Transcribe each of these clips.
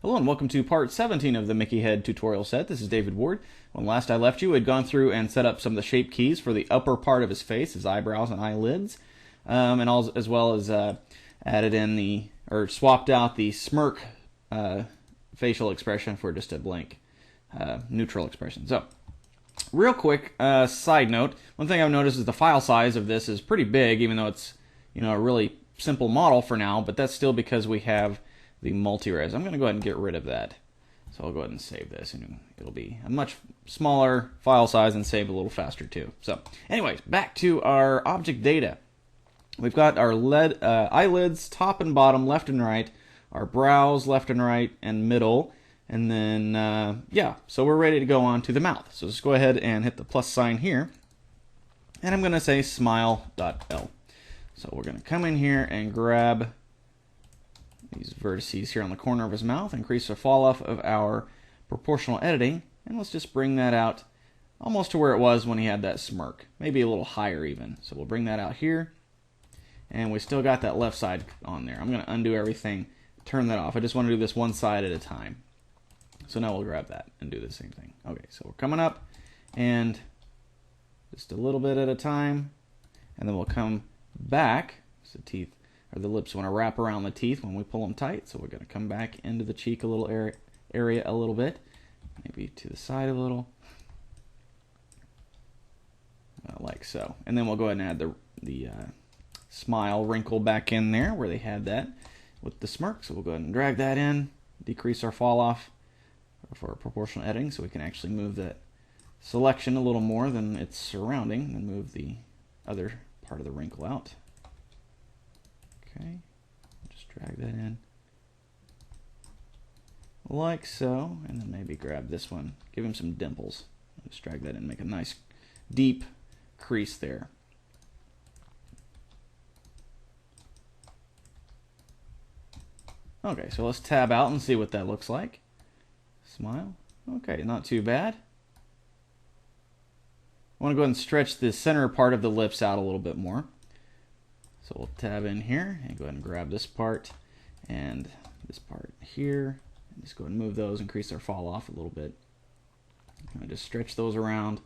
Hello and welcome to part 17 of the Mickey Head tutorial set. This is David Ward. When last I left you, we had gone through and set up some of the shape keys for the upper part of his face, his eyebrows and eyelids, as well as added in swapped out the smirk facial expression for just a blank neutral expression. So, real quick side note, one thing I've noticed is the file size of this is pretty big, even though it's a really simple model for now, but that's still because we have the multi-res. I'm going to go ahead and get rid of that. So I'll go ahead and save this, and it'll be a much smaller file size and save a little faster too. So anyways, back to our object data. We've got our eyelids, top and bottom, left and right, our brows, left and right, and middle, and then, so we're ready to go on to the mouth. So just go ahead and hit the plus sign here, and I'm going to say smile.l. So we're going to come in here and grab these vertices here on the corner of his mouth, increase the fall off of our proportional editing, and let's just bring that out almost to where it was when he had that smirk, maybe a little higher even. So we'll bring that out here, and we still got that left side on there. I'm going to undo everything, turn that off. I just want to do this one side at a time. So now we'll grab that and do the same thing. Okay, so we're coming up, and just a little bit at a time, and then we'll come back. So the teeth, or the lips want to wrap around the teeth when we pull them tight, so we're going to come back into the cheek a little area a little bit, maybe to the side a little, like so. And then we'll go ahead and add the smile wrinkle back in there where they had that with the smirk. So we'll go ahead and drag that in, decrease our fall off for proportional editing, so we can actually move that selection a little more than its surrounding, and then move the other part of the wrinkle out. Okay, just drag that in like so, and then maybe grab this one, give him some dimples. Just drag that in, make a nice deep crease there. Okay, so let's tab out and see what that looks like. Smile. Okay, not too bad. I want to go ahead and stretch the center part of the lips out a little bit more. So we'll tab in here and go ahead and grab this part and this part here, and just go ahead and move those, increase their fall off a little bit. And just stretch those around.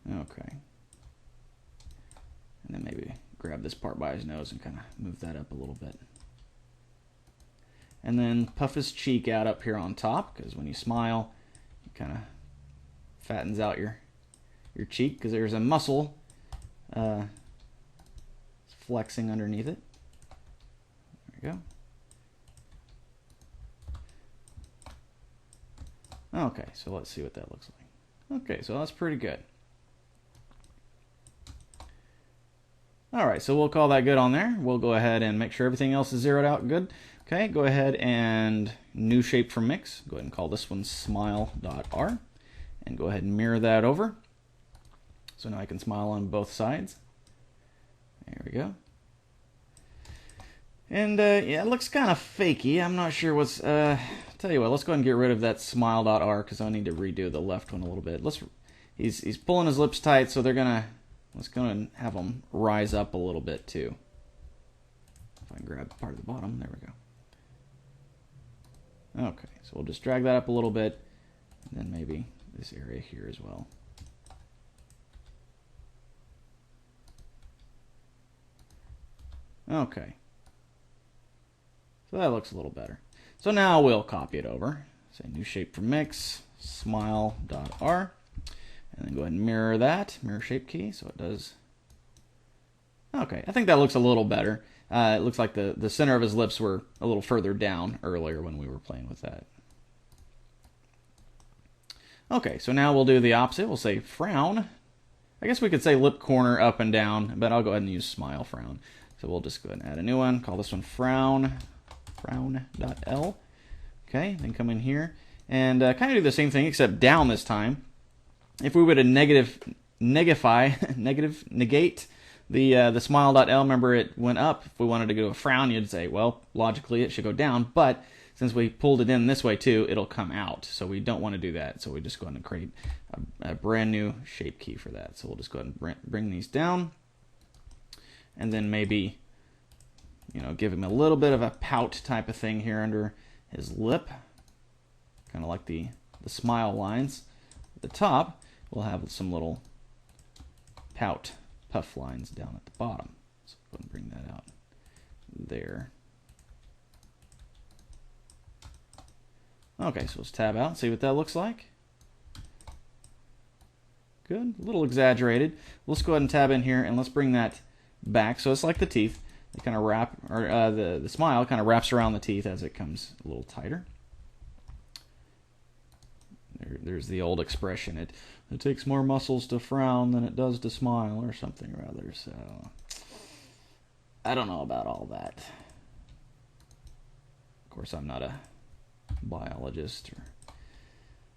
Okay. And then maybe grab this part by his nose and kind of move that up a little bit. And then puff his cheek out up here on top, because when you smile, it kind of fattens out your cheek, because there's a muscle flexing underneath it. There we go. Okay, so let's see what that looks like. Okay, so that's pretty good. Alright, so we'll call that good on there. We'll go ahead and make sure everything else is zeroed out good. Okay, go ahead and new shape from mix. Go ahead and call this one smile.r, and go ahead and mirror that over. So now I can smile on both sides. There we go. And yeah, it looks kind of fakey. I'm not sure what's. Tell you what, let's go ahead and get rid of that smile.r, because I need to redo the left one a little bit. He's pulling his lips tight, so let's go and have them rise up a little bit too. If I can grab part of the bottom, there we go. Okay, so we'll just drag that up a little bit, and then maybe this area here as well. Okay, so that looks a little better. So now we'll copy it over. Say new shape from mix, smile.r, and then go ahead and mirror that, mirror shape key, so it does. Okay, I think that looks a little better. It looks like the center of his lips were a little further down earlier when we were playing with that. Okay, so now we'll do the opposite. We'll say frown. I guess we could say lip corner up and down, but I'll go ahead and use smile frown. So we'll just go ahead and add a new one. Call this one frown.l. Okay, then come in here and kind of do the same thing, except down this time. If we were to negate the smile.l, remember it went up. If we wanted to go to a frown, you'd say, well, logically it should go down, but since we pulled it in this way too, it'll come out. So we don't want to do that. So we just go ahead and create a brand new shape key for that. So we'll just go ahead and bring these down, and then maybe give him a little bit of a pout type of thing here under his lip, kind of like the smile lines. At the top, we'll have some little pout puff lines down at the bottom. So go ahead and bring that out there. Okay, so let's tab out and see what that looks like. Good, a little exaggerated. Let's go ahead and tab in here and let's bring that back. So it's like the teeth. They kind of wrap, or the smile kind of wraps around the teeth as it comes a little tighter. There's the old expression, it takes more muscles to frown than it does to smile, or something or other. So I don't know about all that. Of course, I'm not a biologist or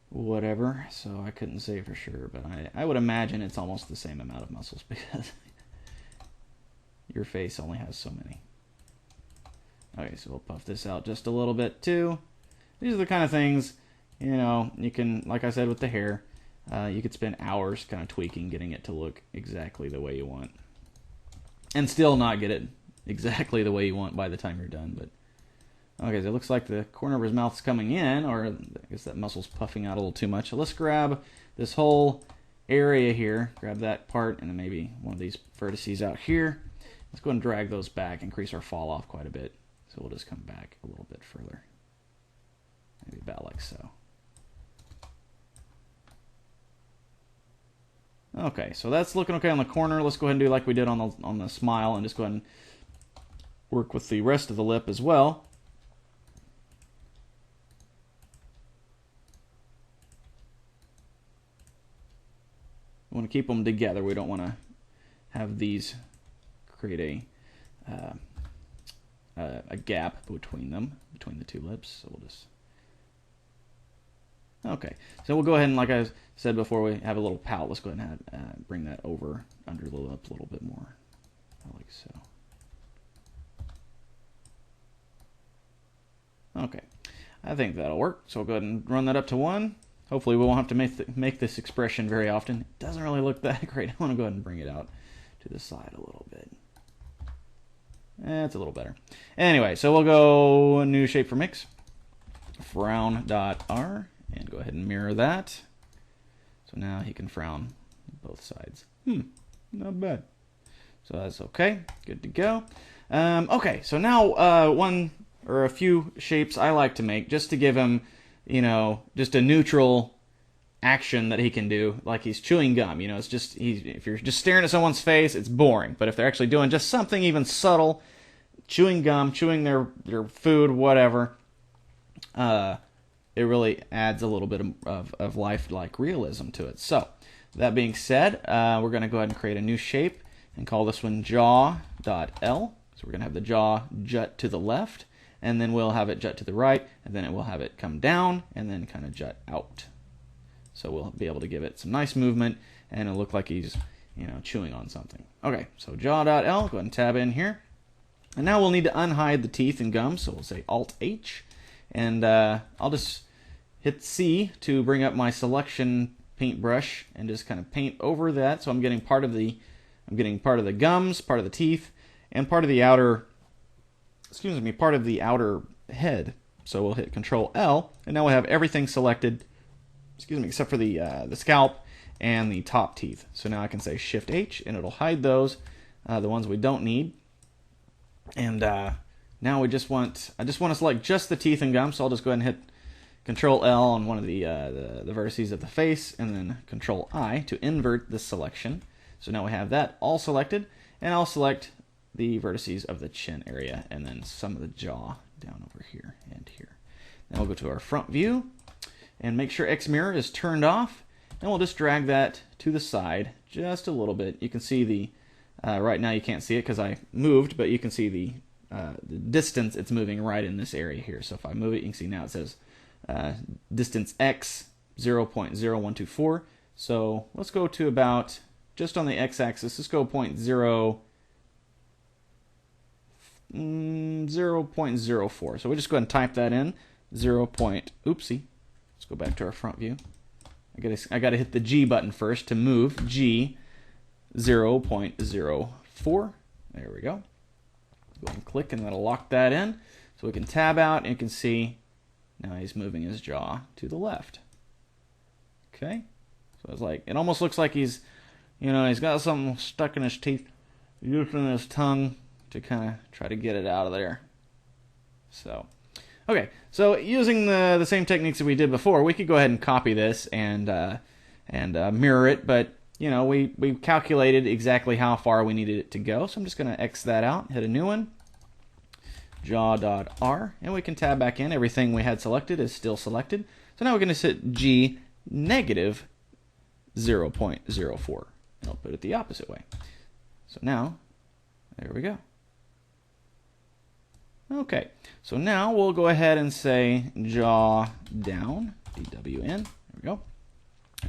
whatever, so I couldn't say for sure, but I would imagine it's almost the same amount of muscles, because your face only has so many. Okay, so we'll puff this out just a little bit too. These are the kind of things, you can, like I said with the hair, you could spend hours kind of tweaking, getting it to look exactly the way you want, and still not get it exactly the way you want by the time you're done. But okay, so it looks like the corner of his mouth is coming in, or I guess that muscle's puffing out a little too much. So let's grab this whole area here, grab that part, and then maybe one of these vertices out here. Let's go ahead and drag those back, increase our fall off quite a bit. So we'll just come back a little bit further. Maybe about like so. Okay, so that's looking okay on the corner. Let's go ahead and do like we did on the smile, and just go ahead and work with the rest of the lip as well. We want to keep them together. We don't want to have these create a gap between them, between the two lips. So we'll just... Okay, so we'll go ahead and, like I said before, we have a little pout. Let's go ahead and bring that over under the lip a little bit more, like so. Okay, I think that'll work. So we'll go ahead and run that up to 1. Hopefully we won't have to make this expression very often. It doesn't really look that great. I want to go ahead and bring it out to the side a little bit. That's a little better. Anyway, so we'll go a new shape for mix. Frown.r. And go ahead and mirror that. So now he can frown both sides. Not bad. So that's okay. Good to go. Okay, so now one or a few shapes I like to make just to give him, just a neutral action that he can do, like he's chewing gum. It's just, if you're just staring at someone's face, it's boring. But if they're actually doing just something even subtle, chewing gum, chewing their food, whatever, it really adds a little bit of lifelike realism to it. So, that being said, we're going to go ahead and create a new shape and call this one jaw.l. So we're going to have the jaw jut to the left, and then we'll have it jut to the right, and then it will have it come down, and then kind of jut out. So we'll be able to give it some nice movement, and it'll look like he's, chewing on something. Okay, so jaw.l, go ahead and tab in here. And now we'll need to unhide the teeth and gums, so we'll say Alt-H. And I'll just hit C to bring up my selection paintbrush and just kind of paint over that. So I'm getting part of the gums, part of the teeth, and part of the outer head. So we'll hit Control L, and now we have everything selected, except for the scalp and the top teeth. So now I can say Shift H, and it'll hide those, the ones we don't need. And now I just want to select just the teeth and gums. So I'll just go ahead and hit Control L on one of the vertices of the face, and then Control I to invert this selection. So now we have that all selected, and I'll select the vertices of the chin area, and then some of the jaw down over here and here. Then we'll go to our front view, and make sure X mirror is turned off, and we'll just drag that to the side just a little bit. You can see the, right now you can't see it because I moved, but you can see the distance it's moving right in this area here. So if I move it, you can see now it says distance X 0.0124. So let's go to about, just on the x-axis, let's go 0.04. So we just go ahead and type that in, oopsie. Let's go back to our front view. I gotta hit the G button first to move. G 0.04. There we go. Go ahead and click, and that'll lock that in. So we can tab out, and you can see now he's moving his jaw to the left. Okay, so it's like, it almost looks like he's, he's got something stuck in his teeth, using his tongue to kind of try to get it out of there. So, okay, so using the same techniques that we did before, we could go ahead and copy this and mirror it, but we calculated exactly how far we needed it to go, so I'm just going to X that out, hit a new one, jaw.r, and we can tab back in. Everything we had selected is still selected. So now we're going to set G negative 0.04, and I'll put it the opposite way. So now, there we go. Okay, so now we'll go ahead and say jaw down, DWN, there we go.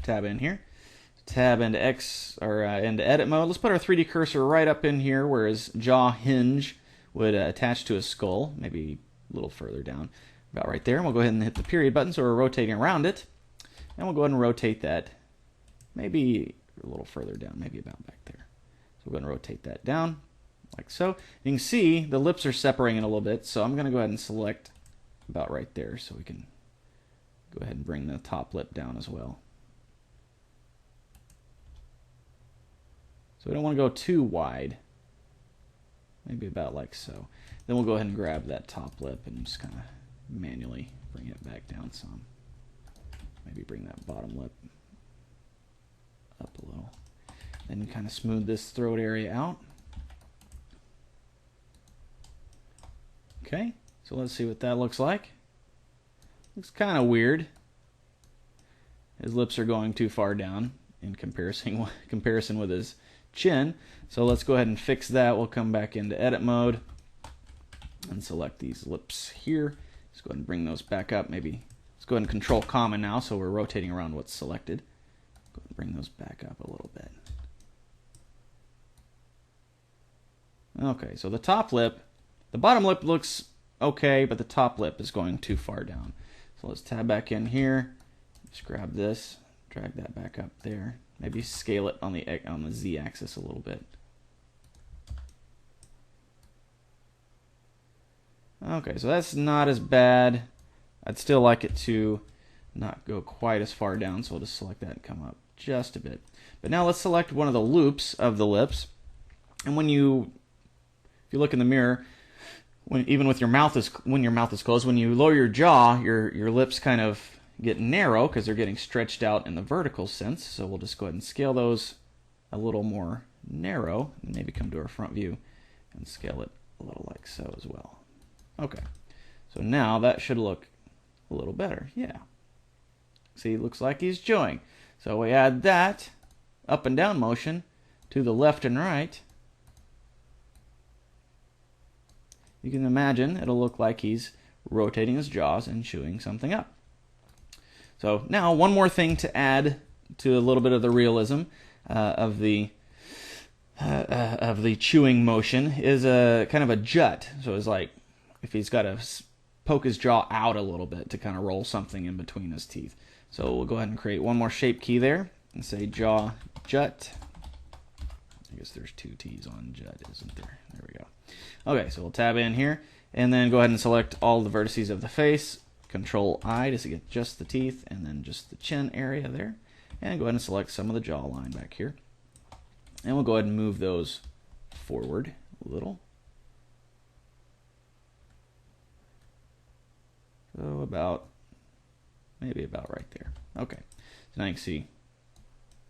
Tab in here. Tab into X, or into edit mode. Let's put our 3D cursor right up in here where his jaw hinge would attach to his skull, maybe a little further down, about right there. And we'll go ahead and hit the period button, so we're rotating around it. And we'll go ahead and rotate that maybe a little further down, maybe about back there. So we're going to rotate that down, like so. You can see the lips are separating a little bit, so I'm going to go ahead and select about right there, so we can go ahead and bring the top lip down as well. So we don't want to go too wide. Maybe about like so. Then we'll go ahead and grab that top lip and just kind of manually bring it back down some. Maybe bring that bottom lip up a little. Then kind of smooth this throat area out. Okay, so let's see what that looks like. Looks kind of weird. His lips are going too far down in comparison with his chin. So let's go ahead and fix that. We'll come back into edit mode and select these lips here. Let's go ahead and bring those back up. Maybe let's go ahead and control common now, so we're rotating around what's selected. Go ahead and bring those back up a little bit. Okay, so the top lip, the bottom lip looks okay, but the top lip is going too far down. So let's tab back in here. Just grab this, drag that back up there. Maybe scale it on the Z-axis a little bit. Okay, so that's not as bad. I'd still like it to not go quite as far down, so we'll just select that and come up just a bit. But now let's select one of the loops of the lips. And if you look in the mirror, even with your mouth when your mouth is closed, when you lower your jaw, your lips kind of get narrow because they're getting stretched out in the vertical sense. So we'll just go ahead and scale those a little more narrow, and maybe come to our front view and scale it a little like so as well. Okay, so now that should look a little better. Yeah, see, it looks like he's chewing. So we add that up and down motion to the left and right. You can imagine it'll look like he's rotating his jaws and chewing something up. So now one more thing to add to a little bit of the realism of the chewing motion is a kind of a jut. So it's like if he's got to poke his jaw out a little bit to kind of roll something in between his teeth. So we'll go ahead and create one more shape key there and say jaw jut. I guess there's two T's on jut, isn't there? There we go. Okay, so we'll tab in here and then go ahead and select all the vertices of the face. Control I to get just the teeth and then just the chin area there. And go ahead and select some of the jawline back here. And we'll go ahead and move those forward a little. So maybe about right there. Okay, so now you can see,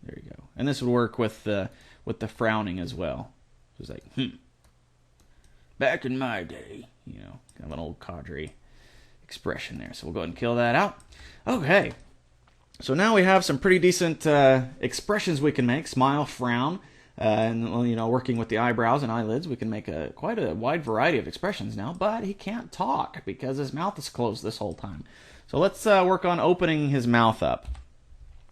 there you go. And this would work with the frowning as well. So it's like, back in my day, kind of an old cadre expression there. So we'll go ahead and kill that out. Okay, so now we have some pretty decent expressions we can make. Smile, frown, and working with the eyebrows and eyelids, we can make quite a wide variety of expressions now. But he can't talk because his mouth is closed this whole time. So let's work on opening his mouth up.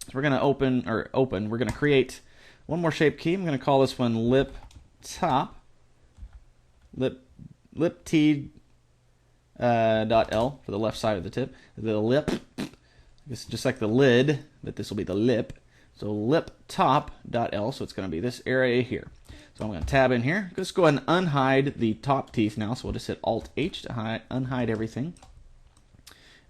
So we're going to open. We're going to create one more shape key. I'm going to call this one lip top. Lip T .L for the left side of the tip. The lip, it's just like the lid, but this will be the lip. So lip top .L, so it's going to be this area here. So I'm going to tab in here. Let's go ahead and unhide the top teeth now. So we'll just hit Alt-H to unhide everything.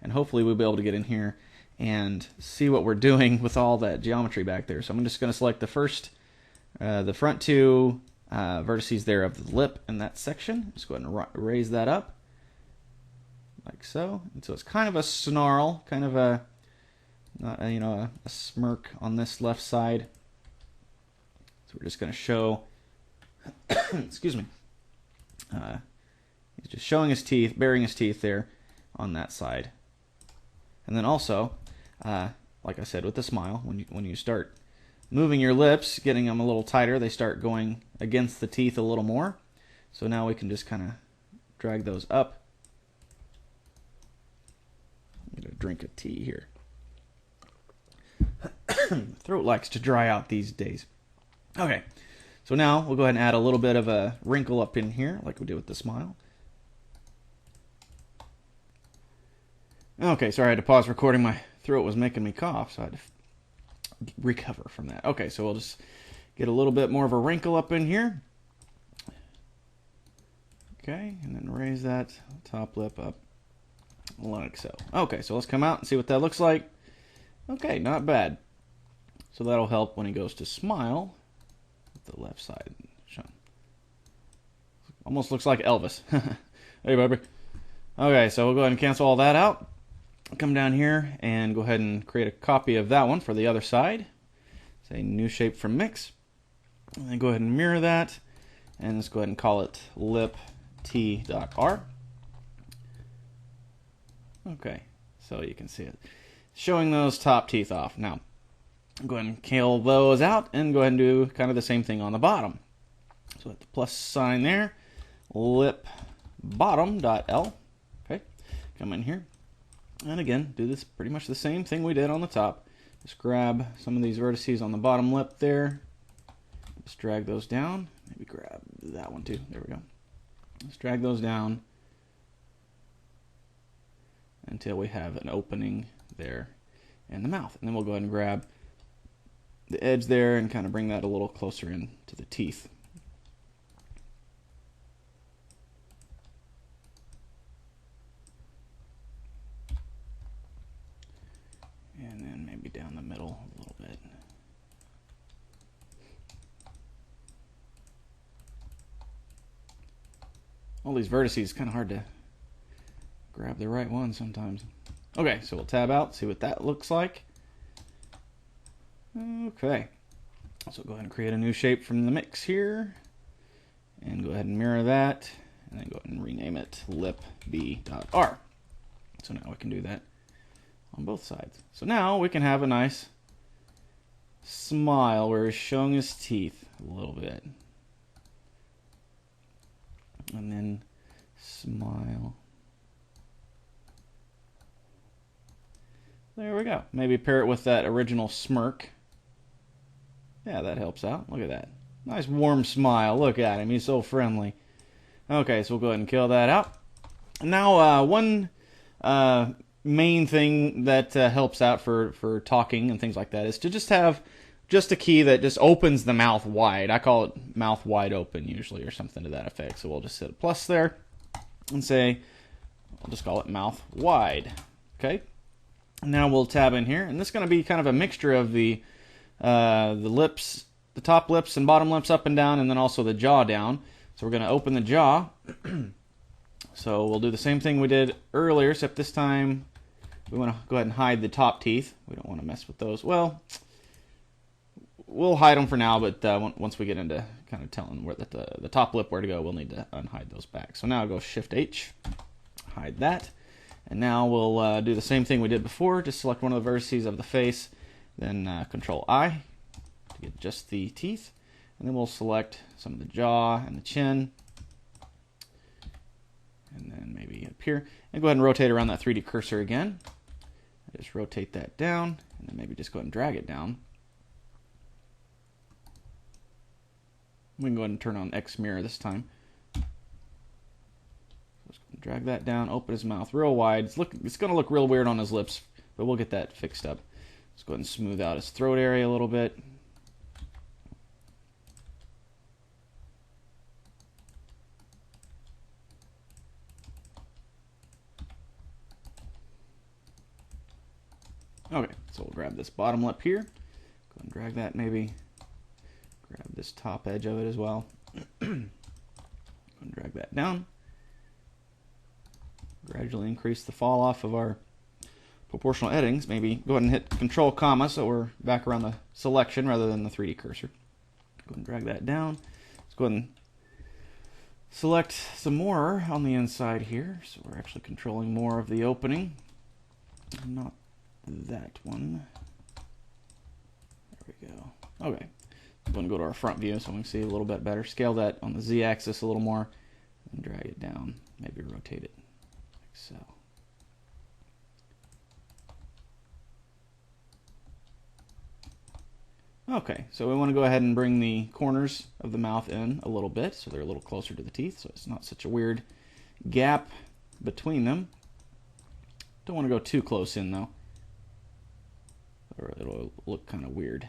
And hopefully we'll be able to get in here and see what we're doing with all that geometry back there. So I'm just going to select the front two vertices there of the lip in that section. Just go ahead and raise that up, like so. And so it's kind of a snarl, kind of a smirk on this left side. So we're just going to show, excuse me, he's just showing his teeth, baring his teeth there on that side. And then also, like I said, with the smile, when you start moving your lips, getting them a little tighter, they start going against the teeth a little more. So now we can just kind of drag those up. I'm going to drink a tea here. Throat likes to dry out these days. Okay, so now we'll go ahead and add a little bit of a wrinkle up in here, like we did with the smile. Okay, sorry, I had to pause recording. My throat was making me cough, so I had to recover from that. Okay, so we'll just get a little bit more of a wrinkle up in here. Okay, and then raise that top lip up like so. Okay, so let's come out and see what that looks like. Okay, not bad. So that'll help when he goes to smile with the left side. Almost looks like Elvis. Hey, baby. Okay, so we'll go ahead and cancel all that out. Come down here and go ahead and create a copy of that one for the other side. Say new shape from mix. And then go ahead and mirror that. And let's go ahead and call it lip t.r. Okay, so you can see it. Showing those top teeth off. Now, go ahead and kill those out and go ahead and do kind of the same thing on the bottom. So at the plus sign there, lip bottom.l. Okay, come in here. And again, do this pretty much the same thing we did on the top. Just grab some of these vertices on the bottom lip there. Just drag those down. Maybe grab that one too. There we go. Let's drag those down until we have an opening there in the mouth. And then we'll go ahead and grab the edge there and kind of bring that a little closer in to the teeth. And then maybe down the middle a little bit. All these vertices, kind of hard to grab the right one sometimes. Okay, so we'll tab out, see what that looks like. Okay, so go ahead and create a new shape from the mix here. And go ahead and mirror that. And then go ahead and rename it lip b.r. So now we can do that on both sides. So now we can have a nice smile where he's showing his teeth a little bit. And then smile. There we go. Maybe pair it with that original smirk. Yeah, that helps out. Look at that. Nice warm smile. Look at him. He's so friendly. Okay, so we'll go ahead and kill that out. Now, one main thing that helps out for talking and things like that is to just have just a key that just opens the mouth wide. I call it mouth wide open usually, or something to that effect. So we'll just hit a plus there and say, I'll just call it mouth wide. Okay. Now we'll tab in here, and this is going to be kind of a mixture of the lips, the top lips and bottom lips up and down, and then also the jaw down. So we're going to open the jaw. So we'll do the same thing we did earlier, except this time we want to go ahead and hide the top teeth. We don't want to mess with those. Well, we'll hide them for now, but once we get into kind of telling where the top lip where to go, we'll need to unhide those back. So now I'll go Shift-H, hide that. And now we'll do the same thing we did before. Just select one of the vertices of the face, then Control-I to get just the teeth. And then we'll select some of the jaw and the chin. And then maybe up here. And go ahead and rotate around that 3D cursor again. Just rotate that down, and then maybe just go ahead and drag it down. We can go ahead and turn on X mirror this time. Just drag that down, open his mouth real wide. It's going to look real weird on his lips, but we'll get that fixed up. Let's go ahead and smooth out his throat area a little bit. Okay, so we'll grab this bottom lip here. Go and drag that maybe. Grab this top edge of it as well. Go and drag that down. Gradually increase the fall off of our proportional editings. Maybe go ahead and hit Control comma so we're back around the selection rather than the 3D cursor. Go ahead and drag that down. Let's go ahead and select some more on the inside here. So we're actually controlling more of the opening. Not that one. There we go. Okay. I'm going to go to our front view so we can see a little bit better. Scale that on the Z-axis a little more and drag it down. Maybe rotate it like so. Okay, so we want to go ahead and bring the corners of the mouth in a little bit so they're a little closer to the teeth so it's not such a weird gap between them. Don't want to go too close in though, or it'll look kind of weird.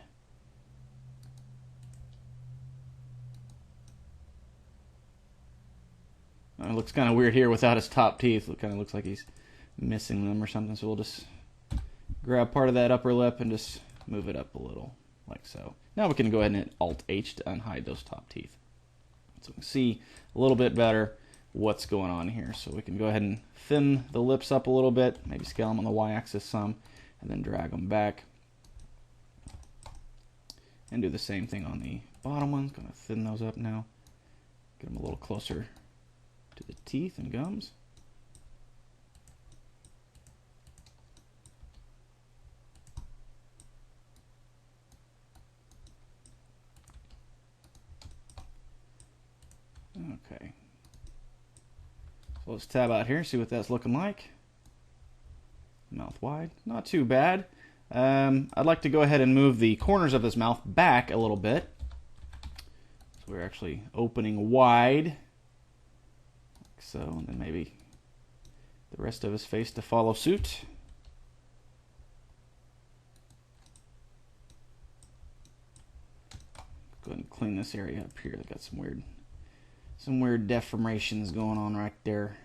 It looks kind of weird here without his top teeth. It kind of looks like he's missing them or something. So we'll just grab part of that upper lip and just move it up a little, like so. Now we can go ahead and hit Alt-H to unhide those top teeth. So we can see a little bit better what's going on here. So we can go ahead and thin the lips up a little bit, maybe scale them on the Y-axis some, and then drag them back. And do the same thing on the bottom ones. Going to thin those up now. Get them a little closer to the teeth and gums. Okay. So let's tab out here, see what that's looking like. Mouth wide, not too bad. I'd like to go ahead and move the corners of his mouth back a little bit. So we're actually opening wide, like so, and then maybe the rest of his face to follow suit. Go ahead and clean this area up here. They got some weird deformations going on right there.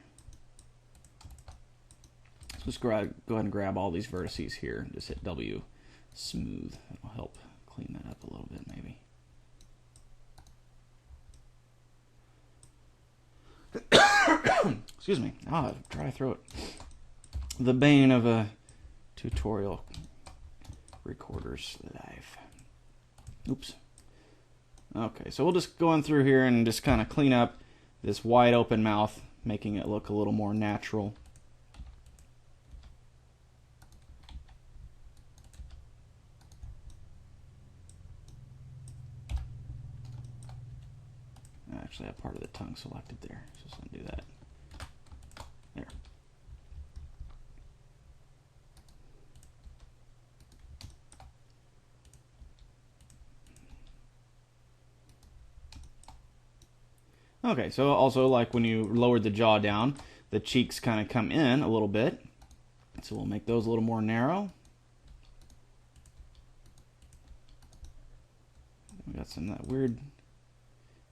So let's go ahead and grab all these vertices here and just hit W smooth. That'll help clean that up a little bit maybe. Excuse me. Ah, dry throat. The bane of a tutorial recorder's life. Oops. Okay, so we'll just go in through here and just kind of clean up this wide open mouth, making it look a little more natural. I actually have part of the tongue selected there, so let's undo that. There. Okay, so also like when you lowered the jaw down, the cheeks kind of come in a little bit. So we'll make those a little more narrow. We got some of that weird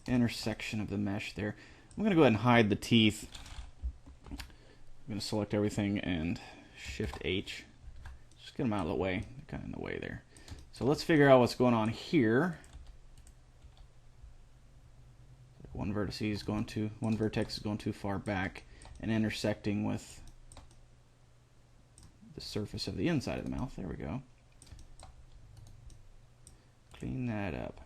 intersection of the mesh there. I'm going to go ahead and hide the teeth. I'm going to select everything and Shift H. Just get them out of the way. They're kind of in the way there. So let's figure out what's going on here. One vertex is going too far back and intersecting with the surface of the inside of the mouth. There we go. Clean that up.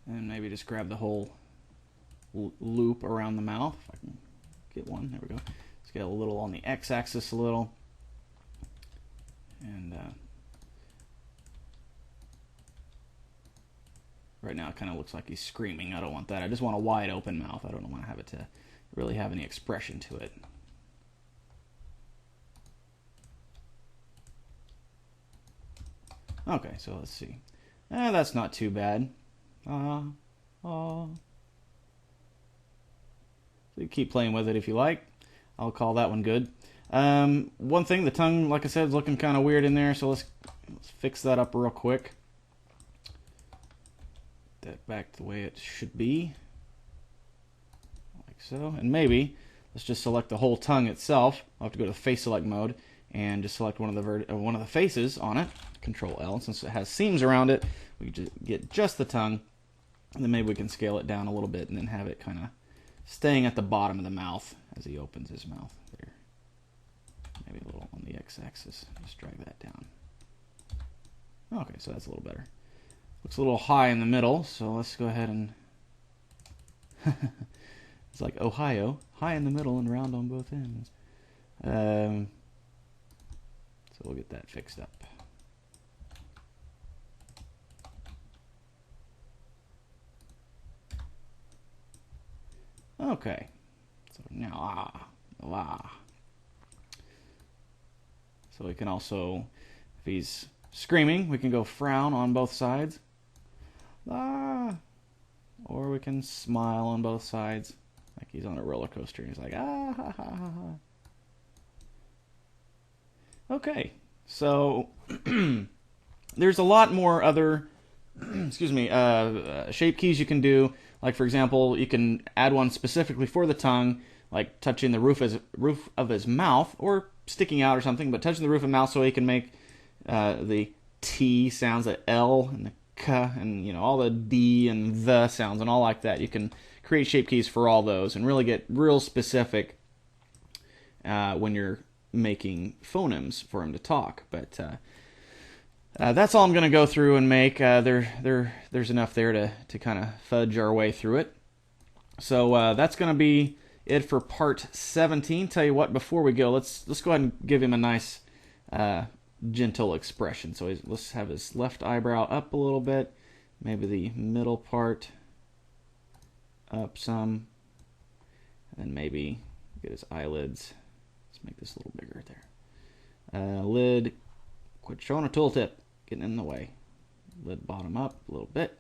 And maybe just grab the whole loop around the mouth. If I can get one. There we go. Scale a little on the X-axis a little. And right now it kind of looks like he's screaming. I don't want that. I just want a wide open mouth. I don't want to have it to really have any expression to it. Okay, so let's see. That's not too bad. So you keep playing with it if you like. I'll call that one good. One thing, the tongue, like I said, is looking kind of weird in there, so let's fix that up real quick. Get that back the way it should be. like so. And maybe let's just select the whole tongue itself. I'll have to go to face select mode and just select one of the faces on it. Control L. And since it has seams around it, we can just get just the tongue, and then maybe we can scale it down a little bit and then have it kind of staying at the bottom of the mouth as he opens his mouth there. Maybe a little on the x-axis. Just drag that down. Okay, so that's a little better. Looks a little high in the middle, so let's go ahead and it's like Ohio, high in the middle and round on both ends. So we'll get that fixed up. Okay, so now so we can also, if he's screaming, we can go frown on both sides. Or we can smile on both sides, like he's on a roller coaster and he's like, ah, ha, ha, ha, ha. Okay, so there's a lot more other excuse me, shape keys you can do. Like, for example, you can add one specifically for the tongue, like touching the roof of his mouth, or sticking out or something, but touching the roof of the mouth so he can make the T sounds, the L and the K, and all the D and the sounds and all like that. You can create shape keys for all those and really get real specific when you're making phonemes for him to talk. But that's all I'm going to go through and make. There's enough there to kind of fudge our way through it. So that's going to be it for part 17. Tell you what, before we go, let's go ahead and give him a nice gentle expression. So let's have his left eyebrow up a little bit, maybe the middle part up some, and then maybe get his eyelids. Let's make this a little bigger there. Lid, quit showing a tooltip, getting in the way. Lid bottom up a little bit,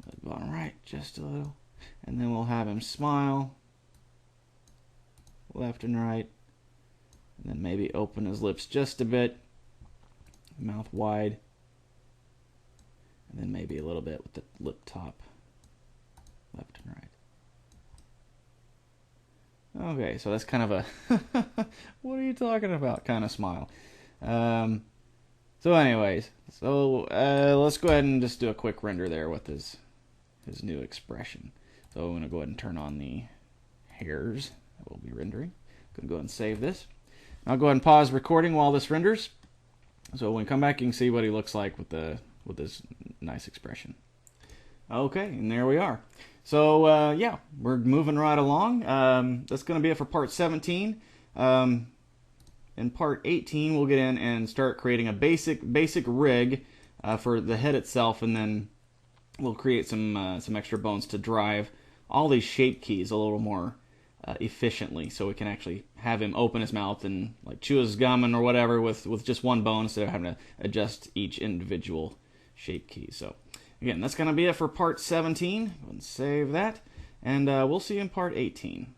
lid bottom right just a little, and then we'll have him smile left and right, and then maybe open his lips just a bit, mouth wide, and then maybe a little bit with the lip top left and right. Okay, so that's kind of a what are you talking about kind of smile. So anyways, let's go ahead and just do a quick render there with his new expression. So I'm going to go ahead and turn on the hairs that we'll be rendering. I'm going to go ahead and save this. I'll go ahead and pause recording while this renders. So when we come back, you can see what he looks like with this nice expression. Okay, and there we are. So yeah, we're moving right along. That's going to be it for part 17. In part 18, we'll get in and start creating a basic rig for the head itself, and then we'll create some extra bones to drive all these shape keys a little more efficiently, so we can actually have him open his mouth and like chew his gum or whatever with just one bone instead of having to adjust each individual shape key. So again, that's going to be it for part 17. Go ahead and save that, and we'll see you in part 18.